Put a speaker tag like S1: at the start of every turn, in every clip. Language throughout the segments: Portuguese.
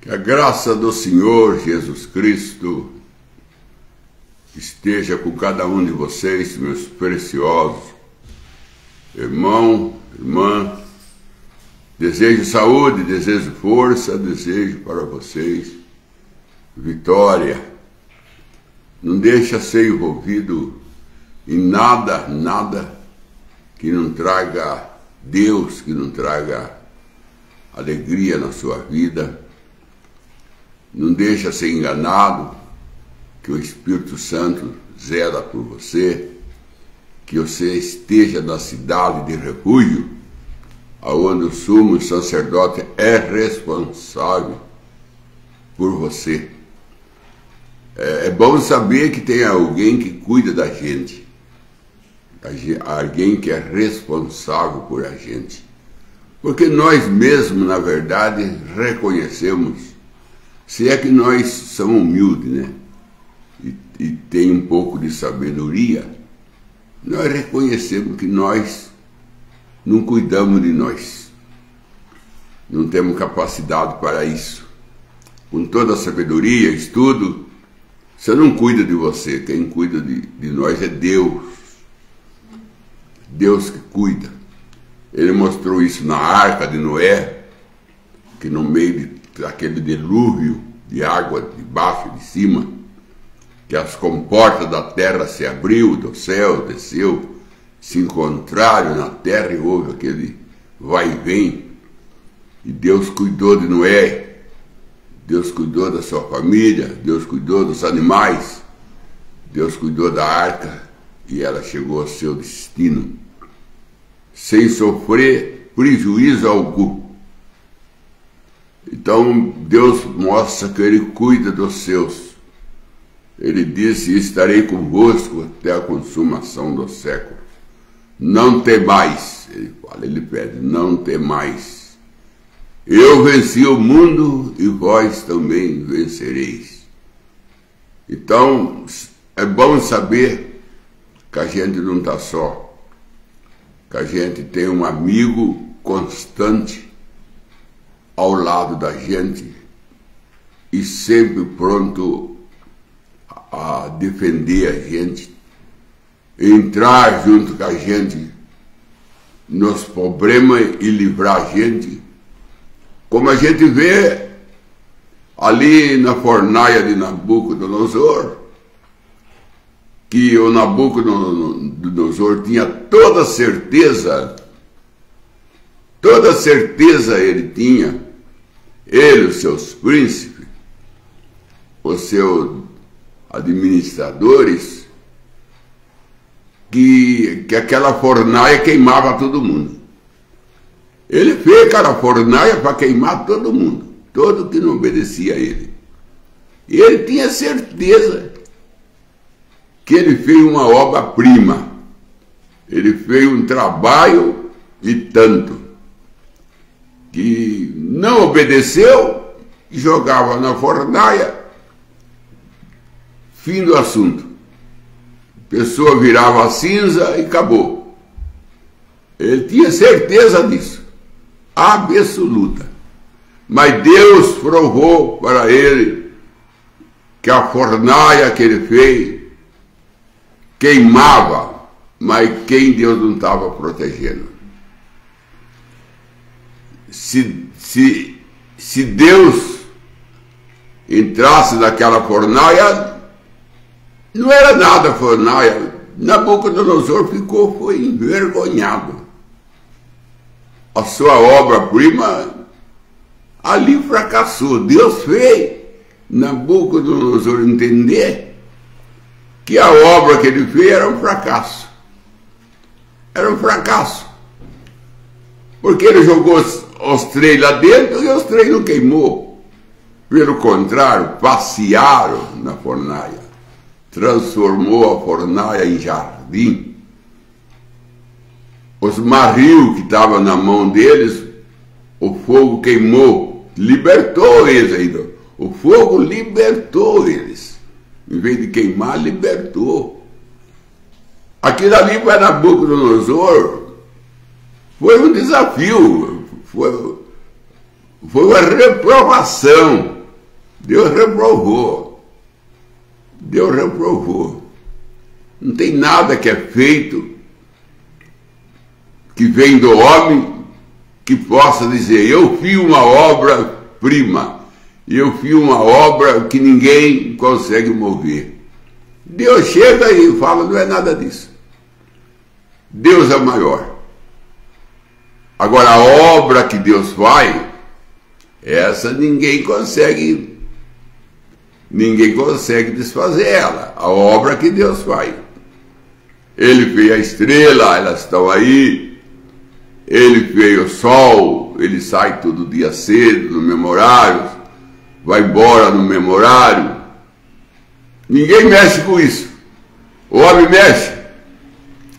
S1: Que a graça do Senhor Jesus Cristo esteja com cada um de vocês, meus preciosos irmão, irmã. Desejo saúde, desejo força, desejo para vocês vitória. Não deixa ser envolvido em nada que não traga Deus, que não traga alegria na sua vida. Não deixa ser enganado, que o Espírito Santo zela por você, que você esteja na cidade de refúgio, aonde o sumo sacerdote é responsável por você. É bom saber que tem alguém que cuida da gente, alguém que é responsável por a gente, porque nós mesmos, na verdade, reconhecemos, se é que nós somos humildes, né? E tem um pouco de sabedoria, nós reconhecemos que nós não cuidamos de nós, não temos capacidade para isso. Com toda a sabedoria, estudo, você não cuida de você, quem cuida de nós é Deus. Deus que cuida. Ele mostrou isso na arca de Noé, que no meio daquele dilúvio de água de baixo e de cima, que as comportas da terra se abriu, do céu desceu, se encontraram na terra e houve aquele vai e vem. E Deus cuidou de Noé, Deus cuidou da sua família, Deus cuidou dos animais, Deus cuidou da arca e ela chegou ao seu destino, sem sofrer prejuízo algum. Então Deus mostra que Ele cuida dos seus. Ele disse: estarei convosco até a consumação do século. Não temais, ele fala, ele pede, não temais. Eu venci o mundo e vós também vencereis. Então é bom saber que a gente não está só, que a gente tem um amigo constante ao lado da gente e sempre pronto a defender a gente, entrar junto com a gente nos problemas e livrar a gente, como a gente vê ali na fornalha de Nabucodonosor, que o Nabucodonosor tinha toda certeza ele tinha, ele, os seus príncipes, os seus administradores, que aquela fornalha queimava todo mundo. Ele fez aquela fornalha para queimar todo mundo, todo que não obedecia a ele. E ele tinha certeza que ele fez uma obra-prima, ele fez um trabalho e tanto, que não obedeceu e jogava na fornalha, fim do assunto. A pessoa virava cinza e acabou. Ele tinha certeza disso, absoluta. Mas Deus provou para ele que a fornalha que ele fez queimava, mas quem Deus não estava protegendo. Se Deus entrasse naquela fornalha, não era nada a fornalha. Nabucodonosor foi envergonhado. A sua obra-prima ali fracassou. Deus fez Nabucodonosor entender que a obra que ele fez era um fracasso. Era um fracasso. Porque ele jogou os três lá dentro e os três não queimou. Pelo contrário, passearam na fornalha. Transformou a fornalha em jardim. Os marril que estavam na mão deles, o fogo queimou, libertou eles ainda. O fogo libertou eles. Em vez de queimar, libertou. Aquilo ali para Nabucodonosor foi um desafio. foi uma reprovação. Deus reprovou. Deus reprovou. Não tem nada que é feito que vem do homem que possa dizer, eu fiz uma obra-prima, eu fiz uma obra que ninguém consegue mover. Deus chega e fala, não é nada disso. Deus é maior. Agora, a obra que Deus faz, essa ninguém consegue desfazer ela. A obra que Deus faz. Ele fez a estrela, elas estão aí. Ele fez o sol, ele sai todo dia cedo no mesmo horário, vai embora no mesmo horário. Ninguém mexe com isso. O homem mexe.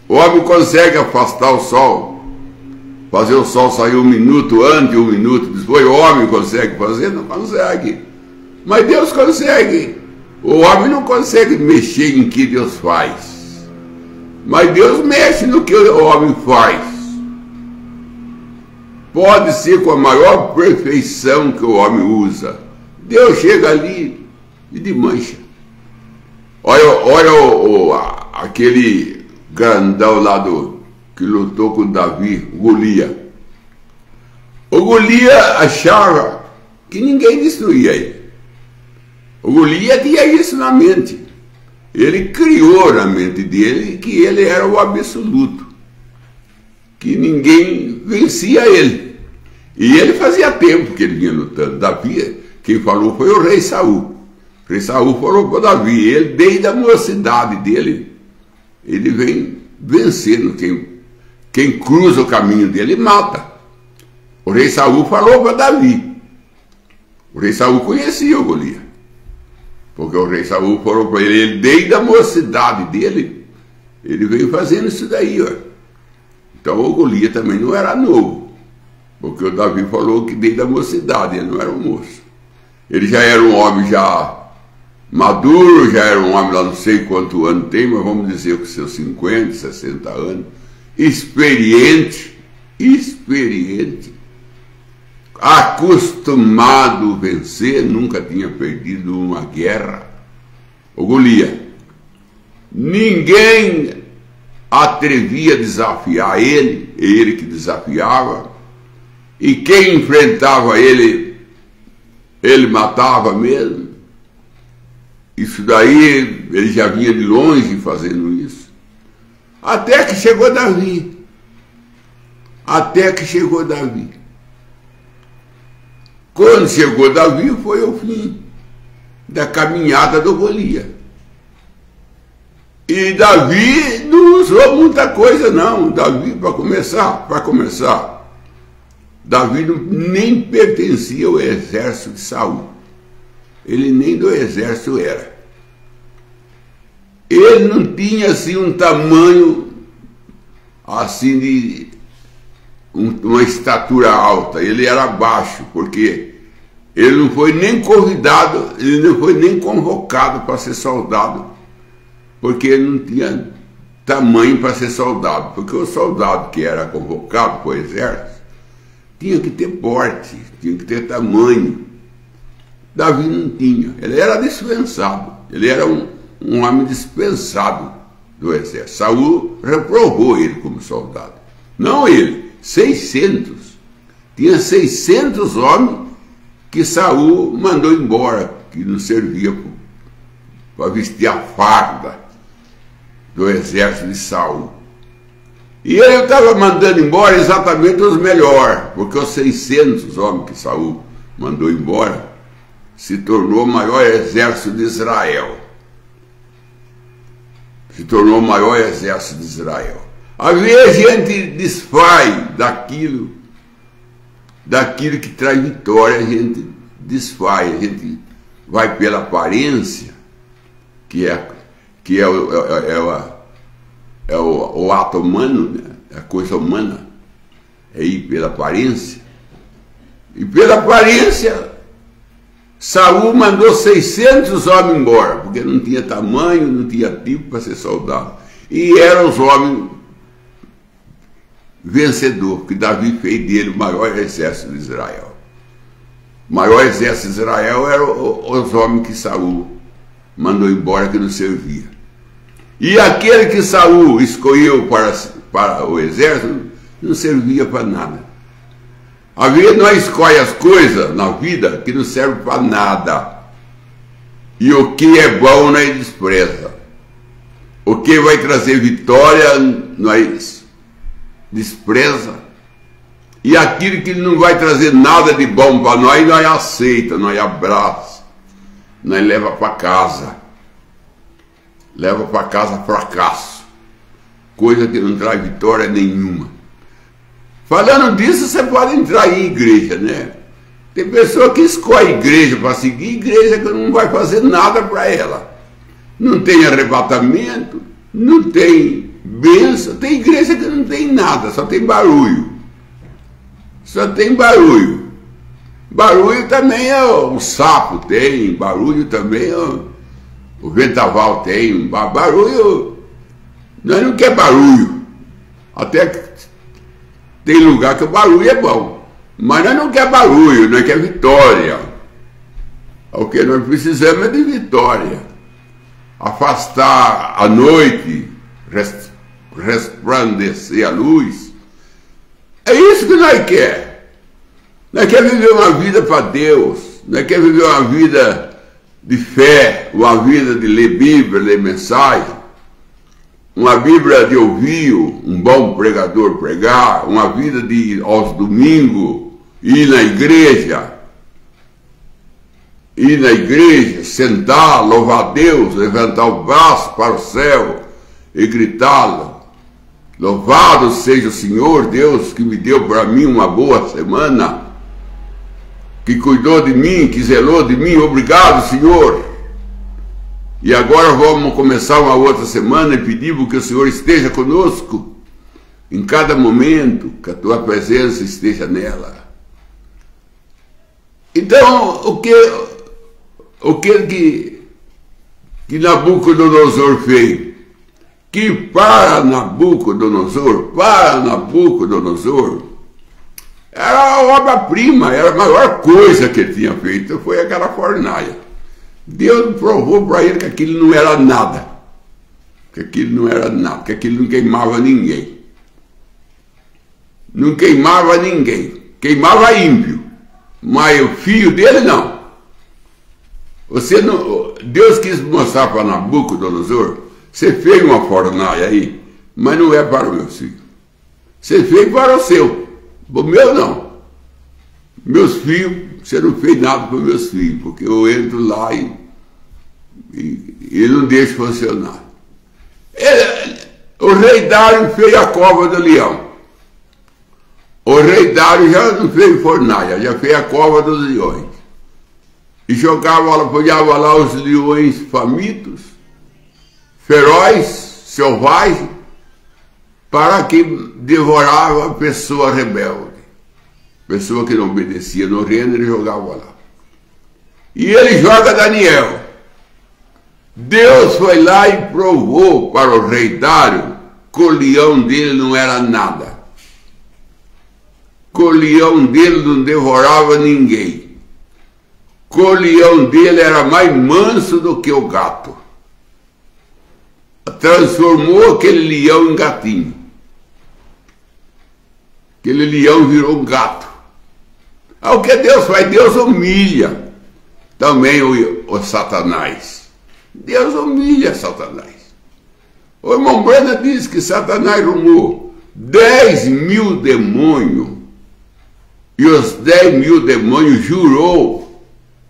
S1: O homem consegue afastar o sol, fazer o sol sair 1 minuto antes, 1 minuto depois. O homem consegue fazer? Não consegue. Mas Deus consegue. O homem não consegue mexer em que Deus faz. Mas Deus mexe no que o homem faz. Pode ser com a maior perfeição que o homem usa. Deus chega ali e desmancha. Olha aquele grandão lá que lutou com Davi, Golias. O Golias achava que ninguém destruía ele. O Golias tinha isso na mente. Ele criou na mente dele que ele era o absoluto, que ninguém vencia ele. E ele fazia tempo que ele vinha lutando. Davi, quem falou foi o rei Saul. O rei Saul falou para Davi, ele desde a mocidade dele, ele vem vencendo quem cruza o caminho dele mata. O rei Saul falou para Davi. O rei Saul conhecia o Golias, porque o rei Saul falou para ele desde a mocidade dele, ele veio fazendo isso daí, ó. Então o Golias também não era novo, porque o Davi falou que desde a mocidade, ele não era um moço. Ele já era um homem já maduro, já era um homem lá não sei quanto ano tem, mas vamos dizer com seus 50, 60 anos, experiente, acostumado a vencer, nunca tinha perdido uma guerra. O Golias, ninguém atrevia a desafiar ele que desafiava, e quem enfrentava ele matava mesmo. Isso daí, ele já vinha de longe fazendo isso. Até que chegou Davi. Quando chegou Davi, foi o fim da caminhada do Golias. E Davi não usou muita coisa, não. Davi, para começar, Davi nem pertencia ao exército de Saul. Ele nem do exército era. Ele não tinha assim um tamanho assim de uma estatura alta. Ele era baixo, porque ele não foi nem convidado, ele não foi nem convocado para ser soldado, porque ele não tinha tamanho para ser soldado. Porque o soldado que era convocado para o exército tinha que ter porte, tinha que ter tamanho. Davi não tinha, ele era dispensado, ele era um homem dispensado do exército. Saul reprovou ele como soldado. Não ele, 600. Tinha 600 homens que Saul mandou embora, que não servia para vestir a farda do exército de Saul. E ele estava mandando embora exatamente os melhores, porque os 600 homens que Saul mandou embora se tornou o maior exército de Israel. Às vezes a gente desfaz daquilo que traz vitória, a gente desfaz, a gente vai pela aparência, que é o ato humano, né? A coisa humana, é ir pela aparência. E pela aparência, Saul mandou 600 homens embora, porque não tinha tamanho, não tinha tipo para ser soldado. E eram os homens vencedores, que Davi fez dele o maior exército de Israel. O maior exército de Israel eram os homens que Saul mandou embora, que não servia. E aquele que Saul escolheu para o exército não servia para nada. Às vezes nós escolhemos as coisas na vida que não servem para nada. E o que é bom nós despreza. O que vai trazer vitória nós despreza. E aquilo que não vai trazer nada de bom para nós aceita, nós abraça, nós leva para casa. Leva para casa fracasso. Coisa que não traz vitória nenhuma. Falando disso, você pode entrar em igreja, né? Tem pessoa que escolhe igreja para seguir, igreja que não vai fazer nada para ela. Não tem arrebatamento, não tem bênção, tem igreja que não tem nada, só tem barulho. Só tem barulho. Barulho também o sapo tem, barulho também o ventaval tem, barulho. Nós não queremos barulho. Até que tem lugar que o barulho é bom. Mas nós não queremos barulho, nós queremos vitória. O que nós precisamos é de vitória. Afastar a noite, resplandecer a luz. É isso que nós queremos. Nós queremos viver uma vida para Deus. Nós queremos viver uma vida de fé, uma vida de ler Bíblia, ler mensagem, uma Bíblia de ouvir um bom pregador pregar, uma vida de ir aos domingos, ir na igreja, sentar, louvar a Deus, levantar o braço para o céu e gritá-lo. Louvado seja o Senhor Deus que me deu para mim uma boa semana, que cuidou de mim, que zelou de mim. Obrigado, Senhor. E agora vamos começar uma outra semana e pedimos que o Senhor esteja conosco em cada momento, que a tua presença esteja nela. Então, o que Nabucodonosor fez? Que para Nabucodonosor, era a obra-prima, era a maior coisa que ele tinha feito, foi aquela fornalha. Deus provou para ele que aquilo não era nada, que aquilo não queimava ninguém. Não queimava ninguém, queimava ímpio, mas o filho dele não. Deus quis mostrar para Nabucodonosor: você fez uma fornalha aí, mas não é para o meu filho. Você fez para o seu. O meu não. Meus filhos, você não fez nada para meus filhos, porque eu entro lá e ele não deixa funcionar. O rei Dário fez a cova do leão. O rei Dário já não fez fornalha, já fez a cova dos leões. E apoiava lá os leões famintos, ferozes, selvagens, para que devorava a pessoa rebelde. Pessoa que não obedecia no reino, ele jogava lá. E ele joga Daniel. Deus foi lá e provou para o rei Dário que o leão dele não era nada. Que o leão dele não devorava ninguém. Que o leão dele era mais manso do que o gato. Transformou aquele leão em gatinho. Aquele leão virou um gato. O que Deus faz? Deus humilha também o Satanás. Deus humilha Satanás. O irmão Brana diz que Satanás arrumou 10.000 demônios. E os 10.000 demônios jurou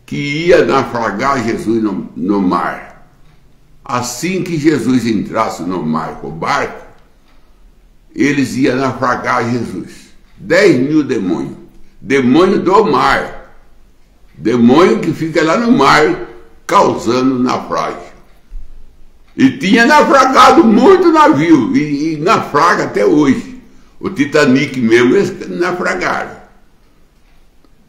S1: que ia naufragar Jesus no mar. Assim que Jesus entrasse no mar com o barco, eles iam naufragar Jesus. 10.000 demônios. Demônio do mar. Demônio que fica lá no mar causando naufrágio. E tinha naufragado muito navio. E naufraga até hoje. O Titanic mesmo, eles naufragaram.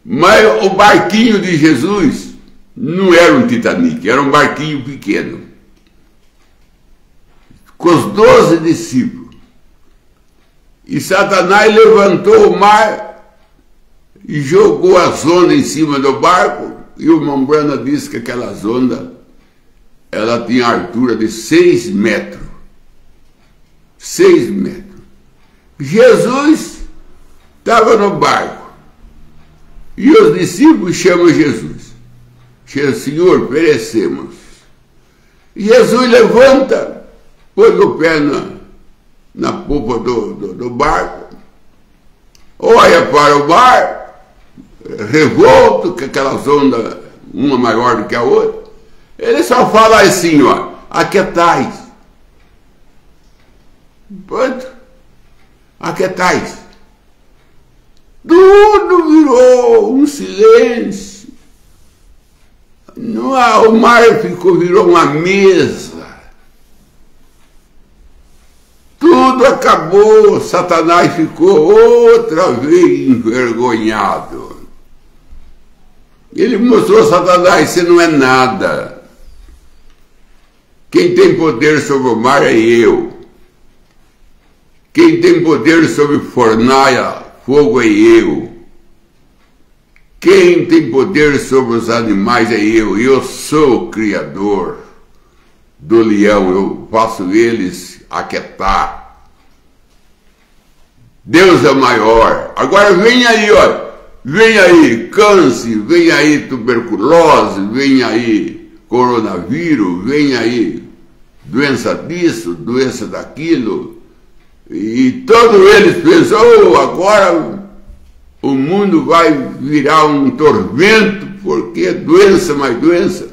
S1: Mas o barquinho de Jesus não era um Titanic, era um barquinho pequeno. Com os 12 discípulos. E Satanás levantou o mar e jogou as ondas em cima do barco, e o Mombrana disse que aquelas ondas, ela tinha altura de 6 metros. 6 metros. Jesus estava no barco, e os discípulos chamam Jesus. Senhor, perecemos. Jesus levanta, põe o pé na popa do barco, olha para o mar, revolto, com aquelas ondas, uma maior do que a outra. Ele só fala assim, ó, aquietais. Pronto, aquietais. Tudo virou um silêncio. O mar virou uma mesa. Tudo acabou. Satanás ficou outra vez envergonhado. Ele mostrou a Satanás: você não é nada. Quem tem poder sobre o mar é eu. Quem tem poder sobre fornalha, fogo é eu. Quem tem poder sobre os animais é eu. Eu sou o Criador do leão. Eu faço eles aquietar. Deus é maior. Agora vem aí, ó. Vem aí câncer, vem aí tuberculose, vem aí coronavírus, vem aí doença disso, doença daquilo. E todos eles pensam: oh, agora o mundo vai virar um tormento, porque doença mais doença.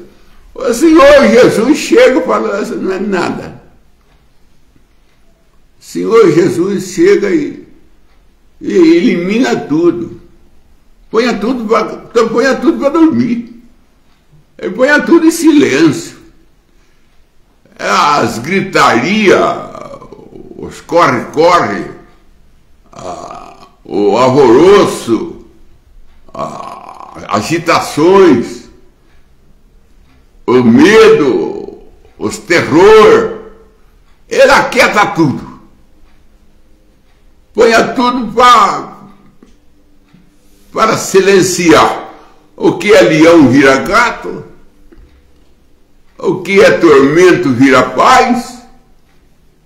S1: O Senhor Jesus chega e fala: isso não é nada. O Senhor Jesus chega e elimina tudo. Ponha tudo para dormir. Ele ponha tudo em silêncio. As gritarias, os corre-corre, o alvoroço, agitações, o medo, os terror, ele aquieta tudo. Ponha tudo para silenciar. O que é leão vira gato, o que é tormento vira paz.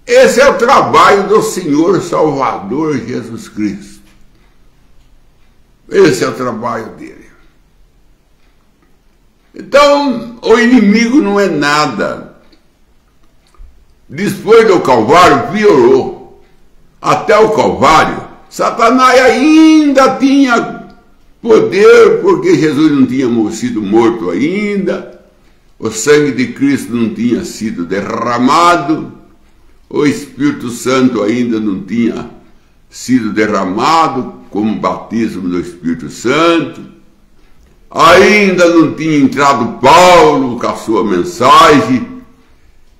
S1: Esse é o trabalho do Senhor Salvador Jesus Cristo. Esse é o trabalho dele. Então, o inimigo não é nada. Depois do Calvário, piorou. Até o Calvário, Satanás ainda tinha poder, porque Jesus não tinha sido morto ainda, o sangue de Cristo não tinha sido derramado, o Espírito Santo ainda não tinha sido derramado como batismo do Espírito Santo, ainda não tinha entrado Paulo com a sua mensagem.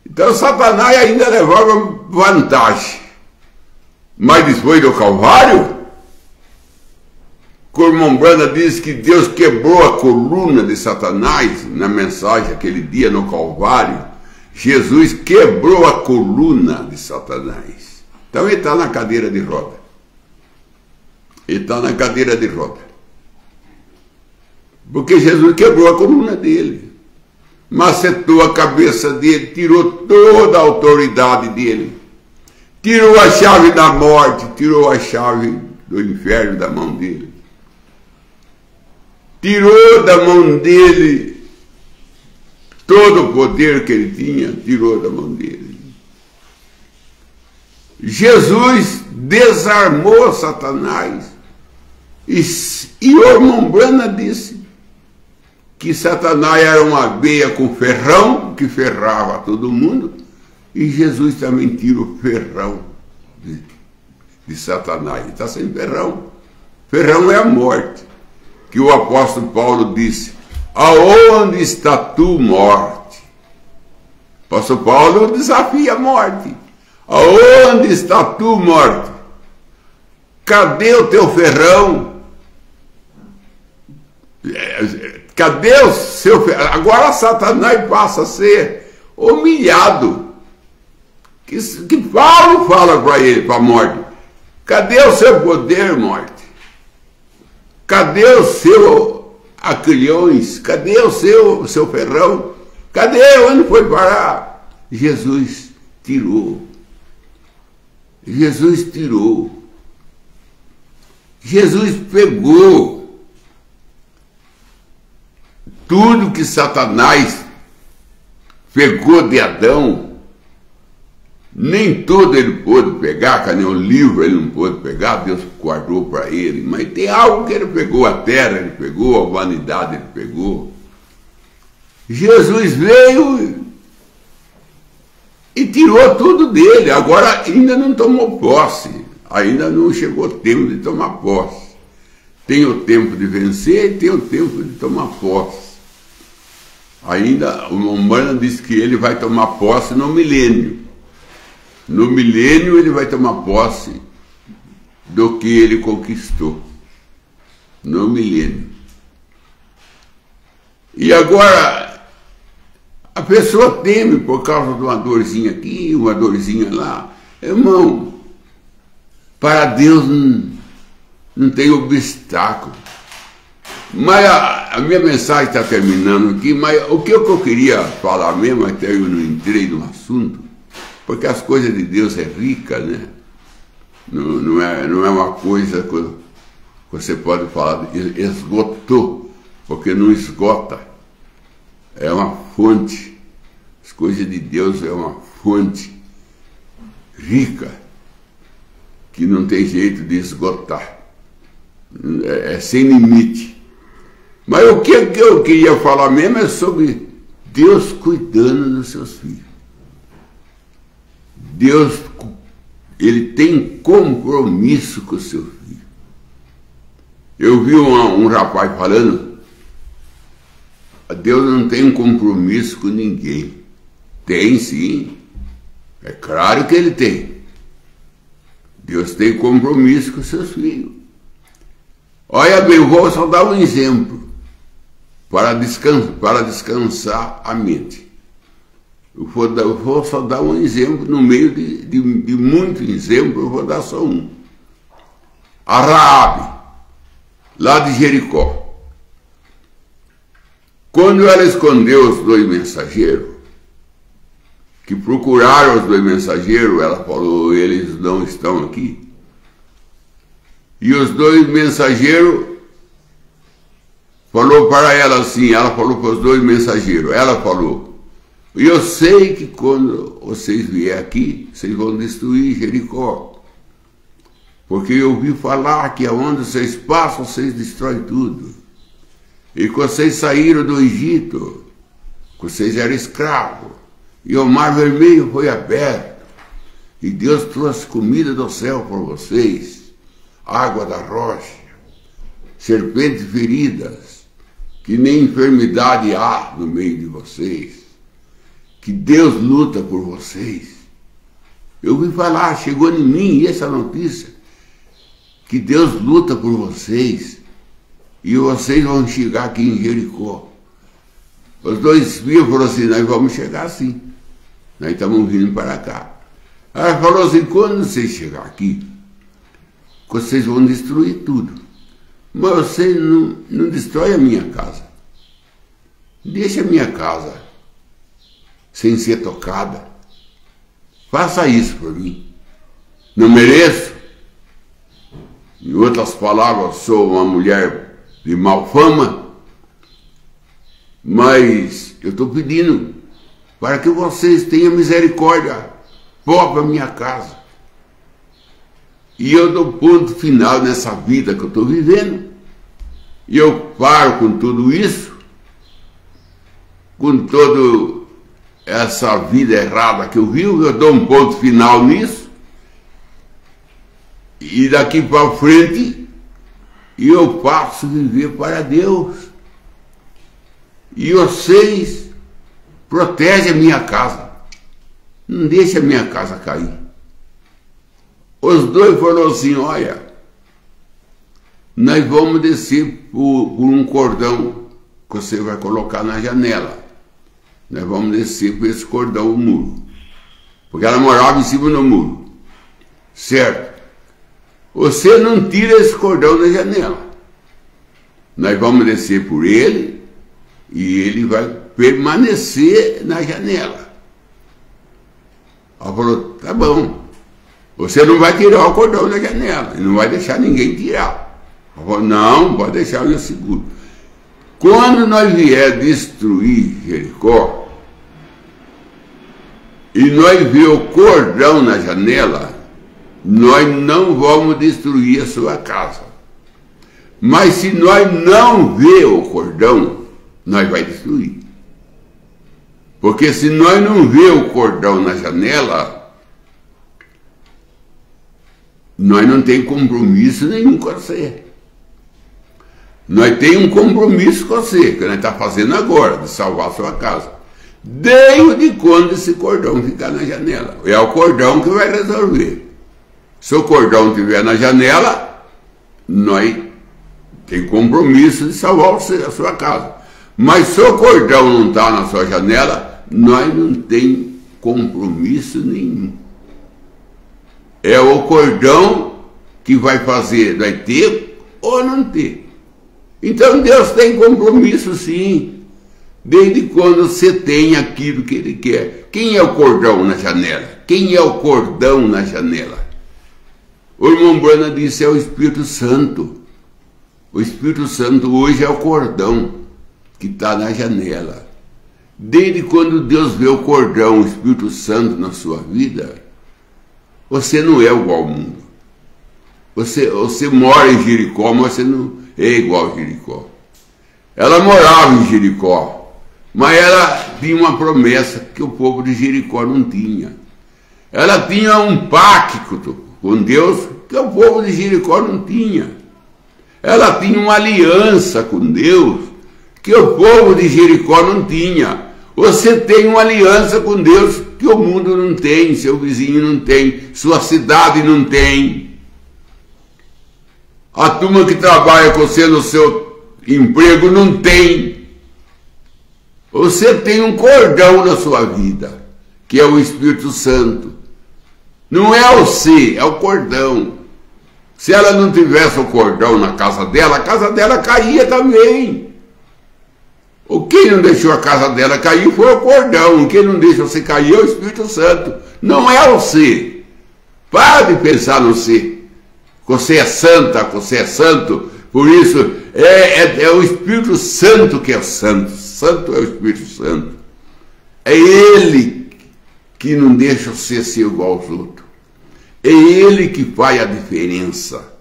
S1: Então Satanás ainda levava vantagem. Mas depois do Calvário, Mombrana diz que Deus quebrou a coluna de Satanás na mensagem aquele dia no Calvário. Jesus quebrou a coluna de Satanás. Então ele está na cadeira de roda. Ele está na cadeira de roda. Porque Jesus quebrou a coluna dele. Macetou a cabeça dele, tirou toda a autoridade dele. Tirou a chave da morte, tirou a chave do inferno da mão dele. Tirou da mão dele todo o poder que ele tinha, tirou da mão dele. Jesus desarmou Satanás. E o Mombrana disse que Satanás era uma abelha com ferrão, que ferrava todo mundo, e Jesus também tira o ferrão de Satanás. Ele está sem ferrão. Ferrão é a morte. Que o apóstolo Paulo disse: aonde está tu, morte? O apóstolo Paulo desafia a morte. Aonde está tu, morte? Cadê o teu ferrão? Cadê o seu ferrão? Agora Satanás passa a ser humilhado. Que Paulo fala para ele, para a morte: cadê o seu poder, morte? Cadê o seu Acrilhões? Cadê o seu Ferrão? Cadê? Onde foi parar? Jesus tirou. Jesus tirou. Jesus pegou tudo que Satanás pegou de Adão. Nem tudo ele pôde pegar, que nem o livro ele não pôde pegar, Deus guardou para ele. Mas tem algo que ele pegou, a terra ele pegou, a humanidade ele pegou. Jesus veio e tirou tudo dele. Agora ainda não tomou posse, ainda não chegou o tempo de tomar posse. Tem o tempo de vencer e tem o tempo de tomar posse. Ainda o Umbanda diz que ele vai tomar posse no milênio. No milênio ele vai tomar posse do que ele conquistou. No milênio. E agora, a pessoa teme por causa de uma dorzinha aqui, uma dorzinha lá. Irmão, para Deus não tem obstáculo. Mas a minha mensagem está terminando aqui, mas o que eu queria falar mesmo, até eu não entrei no assunto, porque as coisas de Deus é rica, né? Não é uma coisa que você pode falar, esgotou, porque não esgota. É uma fonte. As coisas de Deus é uma fonte rica, que não tem jeito de esgotar. É sem limite. Mas o que eu queria falar mesmo é sobre Deus cuidando dos seus filhos. Deus, ele tem compromisso com o seu filho. Eu vi um rapaz falando, Deus não tem compromisso com ninguém. Tem sim, é claro que ele tem. Deus tem compromisso com seus filhos. Olha bem, eu vou só dar um exemplo para descansar a mente. Eu vou só dar um exemplo, no meio de muitos exemplos, eu vou dar só um. A Raabe, lá de Jericó. Quando ela escondeu os dois mensageiros, que procuraram os dois mensageiros, ela falou, eles não estão aqui. E os dois mensageiros falou para ela assim, ela falou para os dois mensageiros, ela falou, eu sei que quando vocês vierem aqui, vocês vão destruir Jericó. Porque eu ouvi falar que aonde vocês passam, vocês destroem tudo. E que vocês saíram do Egito, que vocês eram escravos. E o Mar Vermelho foi aberto. E Deus trouxe comida do céu para vocês. Água da rocha. Serpentes feridas. Que nem enfermidade há no meio de vocês. Que Deus luta por vocês. Eu ouvi falar, chegou em mim essa notícia, que Deus luta por vocês e vocês vão chegar aqui em Jericó. Os dois espias falaram assim, nós vamos chegar assim. Nós estamos vindo para cá. Ela falou assim, quando vocês chegar aqui, vocês vão destruir tudo. Mas vocês não destroem a minha casa. Deixa a minha casa sem ser tocada. Faça isso por mim. Não mereço. Em outras palavras, sou uma mulher de mal fama, mas eu estou pedindo para que vocês tenham misericórdia para a minha casa. E eu dou ponto final nessa vida que eu estou vivendo. E eu paro com tudo isso, com toda essa vida errada que eu vivo, eu dou um ponto final nisso. E daqui para frente, eu passo a viver para Deus. E vocês protegem a minha casa. Não deixem a minha casa cair. Os dois falaram assim, olha, nós vamos descer por um cordão que você vai colocar na janela. Nós vamos descer por esse cordão, o muro. Porque ela morava em cima do muro. Certo? Você não tira esse cordão da janela. Nós vamos descer por ele e ele vai permanecer na janela. Ela falou, tá bom, você não vai tirar o cordão da janela, e não vai deixar ninguém tirar. Ela falou, não, pode deixar, eu seguro. Quando nós vier destruir Jericó, e nós ver o cordão na janela, nós não vamos destruir a sua casa. Mas se nós não ver o cordão, nós vai destruir. Porque se nós não ver o cordão na janela, nós não temos compromisso nenhum com você. Nós temos um compromisso com você, que nós estamos fazendo agora, de salvar a sua casa. Desde quando esse cordão ficar na janela. É o cordão que vai resolver. Se o cordão estiver na janela, nós temos compromisso de salvar a sua casa. Mas se o cordão não está na sua janela, nós não temos compromisso nenhum. É o cordão que vai fazer, vai ter ou não ter. Então Deus tem compromisso sim, desde quando você tem aquilo que Ele quer. Quem é o cordão na janela? Quem é o cordão na janela? O irmão Brana disse, é o Espírito Santo. O Espírito Santo hoje é o cordão que está na janela. Desde quando Deus vê o cordão, o Espírito Santo na sua vida, você não é igual ao mundo. Você mora em Jericó, mas você não é igual a Jericó. Ela morava em Jericó, mas ela tinha uma promessa que o povo de Jericó não tinha. Ela tinha um pacto com Deus que o povo de Jericó não tinha. Ela tinha uma aliança com Deus que o povo de Jericó não tinha. Você tem uma aliança com Deus que o mundo não tem, seu vizinho não tem, sua cidade não tem. A turma que trabalha com você no seu emprego não tem. Você tem um cordão na sua vida, que é o Espírito Santo. Não é você, é o cordão. Se ela não tivesse o cordão na casa dela, a casa dela caía também. Quem não deixou a casa dela cair foi o cordão. Quem não deixa você cair é o Espírito Santo. Não é você. Pare de pensar no você. Você é santa, você é santo. Por isso, é o Espírito Santo que é santo. Santo é o Espírito Santo. É Ele que não deixa você ser igual aos outros. É Ele que faz a diferença.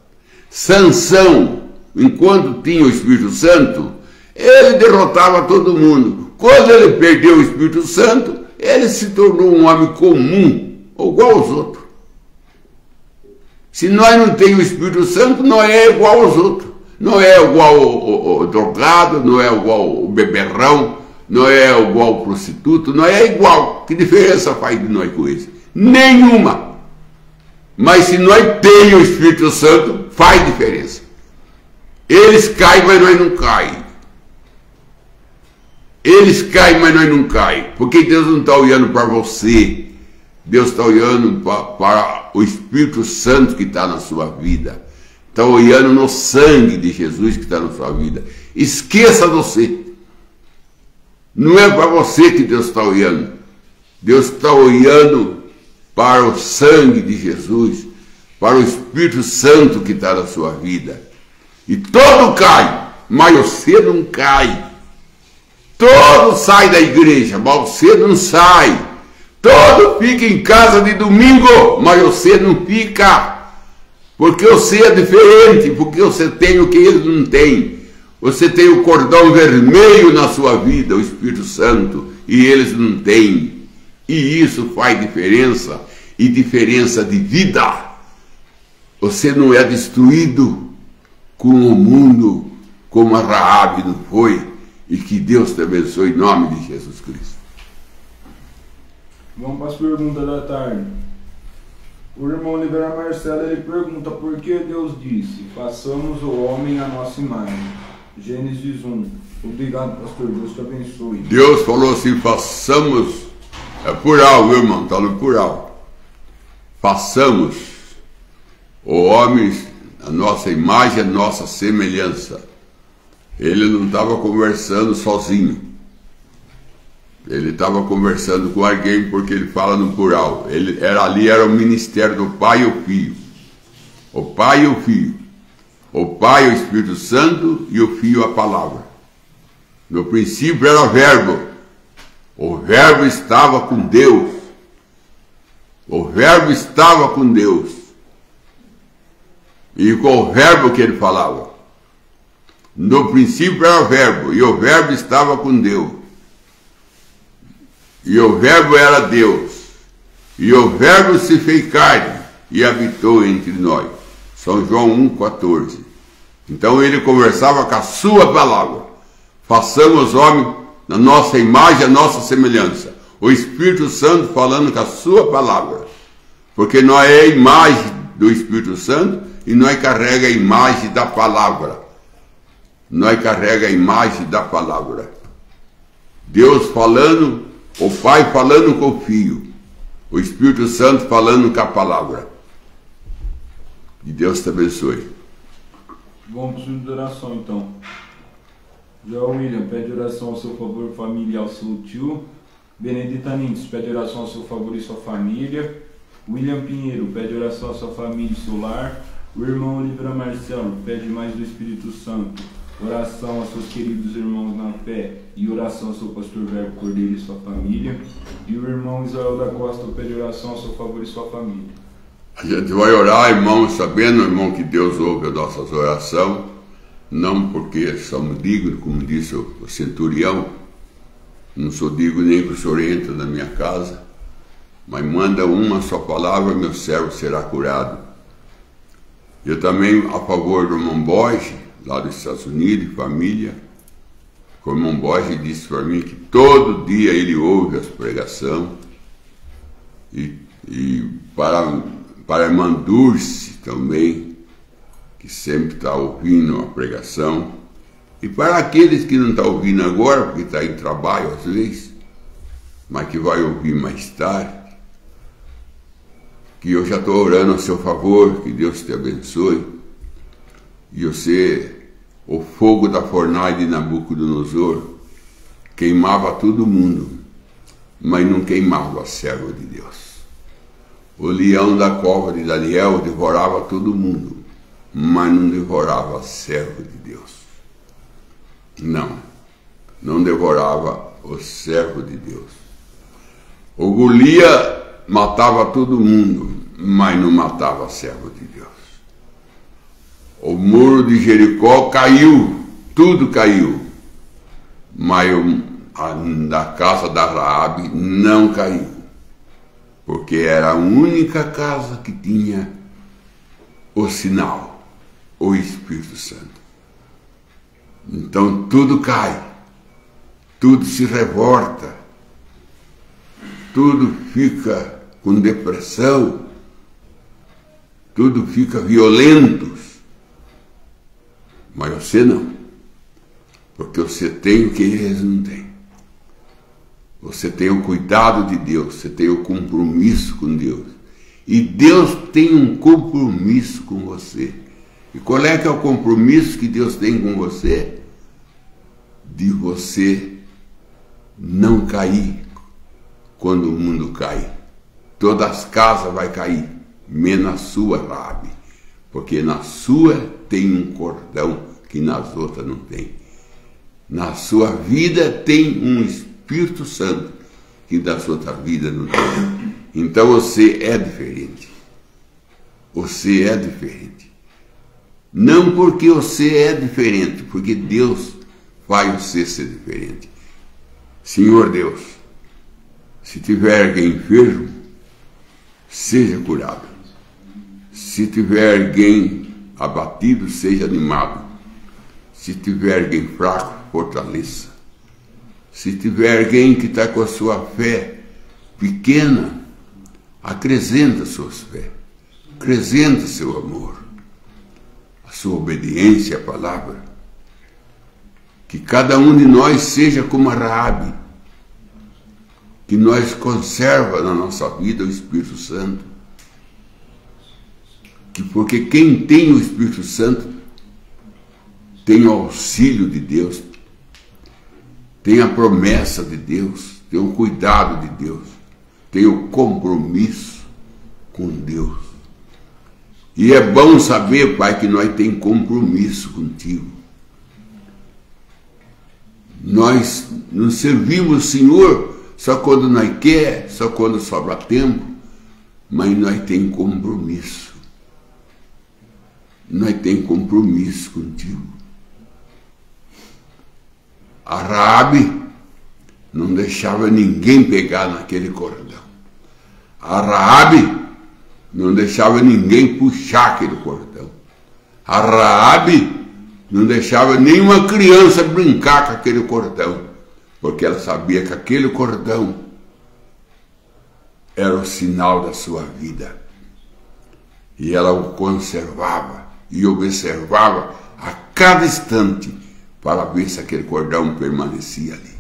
S1: Sansão, enquanto tinha o Espírito Santo, ele derrotava todo mundo. Quando ele perdeu o Espírito Santo, ele se tornou um homem comum, igual aos outros. Se nós não temos o Espírito Santo, não é igual aos outros. Não é igual o drogado, não é igual o beberrão, não é igual o prostituto, não é igual. Que diferença faz de nós com isso? Nenhuma. Mas se nós temos o Espírito Santo, faz diferença. Eles caem, mas nós não caímos. Eles caem, mas nós não caímos. Porque Deus não está olhando para você. Deus está olhando para o Espírito Santo que está na sua vida. Está olhando no sangue de Jesus que está na sua vida. Esqueça você. Não é para você que Deus está olhando. Deus está olhando para o sangue de Jesus, para o Espírito Santo que está na sua vida. E todo cai, mas você não cai. Todo sai da igreja, mas você não sai. Todo fica em casa de domingo, mas você não fica. Porque você é diferente, porque você tem o que eles não têm. Você tem o cordão vermelho na sua vida, o Espírito Santo, e eles não têm. E isso faz diferença, e diferença de vida. Você não é destruído com o mundo, como a Raabe não foi. E que Deus te abençoe em nome de Jesus Cristo.
S2: Vamos para as perguntas da tarde. O irmão Liberar Marcelo, ele pergunta por que Deus disse: façamos o homem à nossa imagem. Gênesis 1. Obrigado, pastor. Deus te abençoe.
S1: Deus falou assim: façamos, é plural, meu irmão, está no plural. Façamos o homem a nossa imagem, a nossa semelhança. ele não estava conversando sozinho. Ele estava conversando com alguém, porque ele fala no plural. Ali era o ministério do Pai e o Filho. O Pai e o Filho. O Pai, o Espírito Santo, e o Filho, a Palavra. No princípio era o Verbo. O Verbo estava com Deus. O Verbo estava com Deus. E com o Verbo que ele falava. No princípio era o Verbo, e o Verbo estava com Deus. E o Verbo era Deus. E o Verbo se fez carne e habitou entre nós. São João 1,14. Então ele conversava com a sua palavra. Façamos homem na nossa imagem, a nossa semelhança. O Espírito Santo falando com a sua palavra. Porque nós é a imagem do Espírito Santo e nós carrega a imagem da palavra. Nós carrega a imagem da palavra. Deus falando, o Pai falando com o Filho. O Espírito Santo falando com a palavra. E Deus te abençoe.
S2: Vamos para o de oração então. João William pede oração ao seu favor, família e ao seu tio. Benedita Nintes pede oração ao seu favor e sua família. William Pinheiro pede oração à sua família e seu lar. O irmão Oliveira Marcelo pede mais do Espírito Santo. Oração aos seus queridos irmãos na fé e oração ao seu pastor Verbo Cordeiro e sua família. E o irmão Israel da Costa pede oração ao seu favor e sua família.
S1: A gente vai orar, irmão, sabendo, irmão, que Deus ouve as nossas orações, não porque somos dignos, como disse o centurião, não sou digno nem que o senhor entre na minha casa, mas manda uma só palavra, meu servo será curado. Eu também a favor do irmão Borges, lá dos Estados Unidos, família. O irmão Borges disse para mim que todo dia ele ouve as pregações. E para a irmã Dulce também, que sempre está ouvindo a pregação. E para aqueles que não estão ouvindo agora, porque está em trabalho às vezes, mas que vai ouvir mais tarde, que eu já estou orando a seu favor, que Deus te abençoe. E você, o fogo da fornalha de Nabucodonosor, queimava todo mundo, mas não queimava o servo de Deus. O leão da cova de Daniel devorava todo mundo, mas não devorava o servo de Deus. Não devorava o servo de Deus. O Golias matava todo mundo, mas não matava o servo de Deus. O muro de Jericó caiu, tudo caiu, mas da casa da Raabe não caiu, porque era a única casa que tinha o sinal, o Espírito Santo. Então tudo cai, tudo se revolta, tudo fica com depressão, tudo fica violento. Mas você não, porque você tem o que eles não têm. Você tem o cuidado de Deus, você tem o compromisso com Deus. E Deus tem um compromisso com você. E qual é que é o compromisso que Deus tem com você? De você não cair quando o mundo cai. Todas as casas vão cair, menos a sua, Raabe. Porque na sua tem um cordão que nas outras não tem. Na sua vida tem um Espírito Santo que das outras vidas não tem. Então você é diferente. Você é diferente. Não porque você é diferente, porque Deus faz você ser diferente. Senhor Deus, se tiver alguém enfermo, seja curado. Se tiver alguém abatido, seja animado. Se tiver alguém fraco, fortaleça. Se tiver alguém que está com a sua fé pequena, acrescenta a sua fé. Acrescenta seu amor. A sua obediência à palavra. Que cada um de nós seja como a Raabe. Que nós conserva na nossa vida o Espírito Santo. Porque quem tem o Espírito Santo tem o auxílio de Deus, tem a promessa de Deus, tem o cuidado de Deus, tem o compromisso com Deus. E é bom saber, Pai, que nós temos compromisso contigo. Nós não servimos o Senhor só quando nós quer, só quando sobra tempo, mas nós temos compromisso. Nós temos compromisso contigo. A Raabe não deixava ninguém pegar naquele cordão. A Raabe não deixava ninguém puxar aquele cordão. A Raabe não deixava nenhuma criança brincar com aquele cordão, porque ela sabia que aquele cordão era o sinal da sua vida. E ela o conservava e observava a cada instante para ver se aquele cordão permanecia ali.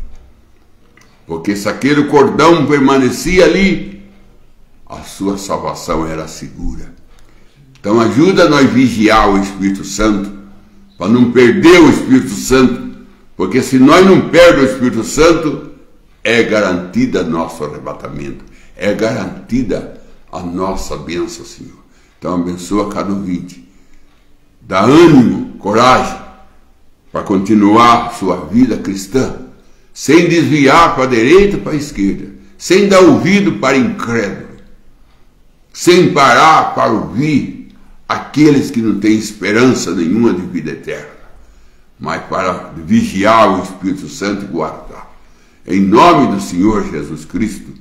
S1: Porque se aquele cordão permanecia ali, a sua salvação era segura. Então ajuda nós a vigiar o Espírito Santo, para não perder o Espírito Santo, porque se nós não perdemos o Espírito Santo, é garantida nosso arrebatamento, é garantida a nossa bênção, Senhor. Então abençoa cada ouvinte, dá ânimo, coragem, para continuar sua vida cristã, sem desviar para a direita e para a esquerda, sem dar ouvido para incrédulo, sem parar para ouvir aqueles que não têm esperança nenhuma de vida eterna, mas para vigiar o Espírito Santo e guardar. Em nome do Senhor Jesus Cristo,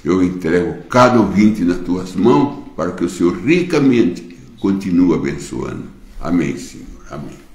S1: eu entrego cada ouvinte nas tuas mãos, para que o Senhor ricamente continue abençoando. Amém, Senhor. Amém.